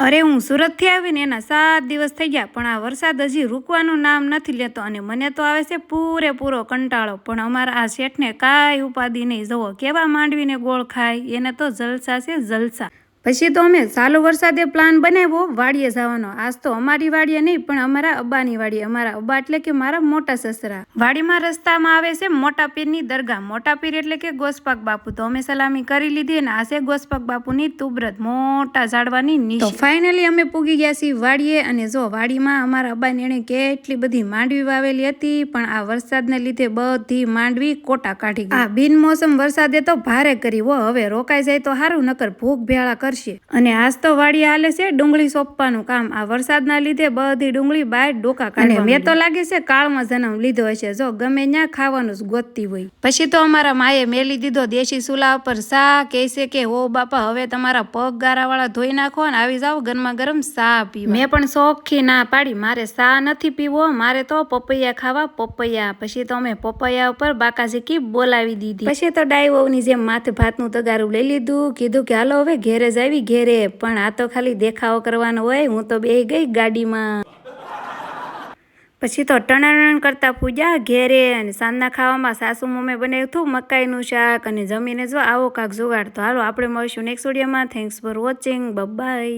અરે હું સુરતથી આવીને એના 7 દિવસ થઈ ગયા, પણ આ વરસાદ હજી રૂકવાનું નામ નથી લેતો અને મને તો આવે છે પૂરેપૂરો કંટાળો. પણ અમારા આ શેઠને કાંઈ ઉપાધિ નહીં. જુઓ કેવા માંડવીને ગોળ ખાય, એને તો જલસા છે જલસા. પછી તો અમે ચાલુ વરસાદે પ્લાન બનાવ્યો વાડીએ જવાનો. આજ તો અમારી વાડીએ નહીં પણ અમારા અબ્બાની વાડીએ. અમારા અબ્બા એટલે કે મારા મોટા સસરા. વાડીમાં રસ્તામાં આવે છે મોટા પીરની દરગાહ. મોટા પીર એટલે કે ગોસ્પાક બાપુ. તો અમે સલામી કરી લીધી અને આ છે ગોસ્પાક બાપુની તુબરત, મોટા ઝાડવાની નીચે. તો ફાઇનલી અમે પૂગી ગયા છીએ વાડીએ. અને જો વાડીમાં અમારા અબ્બાને એણે કેટલી બધી માંડવી વાવેલી હતી, પણ આ વરસાદને લીધે બધી માંડવી કોટા કાઢી ગઈ. આ બિનમોસમ વરસાદે તો ભારે કરી હો. હવે રોકાઈ જાય તો સારું, નકર ભૂખ ભેળા કરશે. અને આજ તો વાડી હાલે છે ડુંગળી સોંપવાનું કામ. આ વરસાદના લીધે બધી ડુંગળી બહાર ડોકા કાઢે. મેં તો લાગે છે કાળમાં જન્મ લીધો હશે. જો ગમે ત્યાં ખાવાનું જ ગોતતી હોય. પછી તો અમારા માએ મેલી દીધો દેશી ચૂલા ઉપર સા. કહે છે કે હો બાપા, હવે તમારા પગ ગારાવાળા ધોઈ નાખો અને આવી જાવ ગરમા ગરમ સા પીવા. મેં પણ શોખી ના પાડી, મારે સા નથી પીવો, મારે તો પપૈયા ખાવા પપૈયા. પછી તો અમે પપૈયા ઉપર બાકાજીકી બોલાવી દીધી. પછી તો ડાયવોની જેમ માથે ભાતનું તગારું લઈ લીધું. કીધું કે હાલો હવે ઘેરે જ આવી ઘેરે. પણ આ તો ખાલી દેખાવો કરવાનો હોય. હું તો બેહી ગઈ ગાડીમાં. પછી તો ટણ કરતા પૂજા ઘેરે. અને સાંજના ખાવામાં સાસુ મમ્મી બનાવ્યું હતું મકાઈનું શાક. અને જમીને જો આવો કાક જુગાડ. તો હાલો આપણે મળીશું નેક્સ્ટ વિડીયોમાં. Thanks for watching. બાય.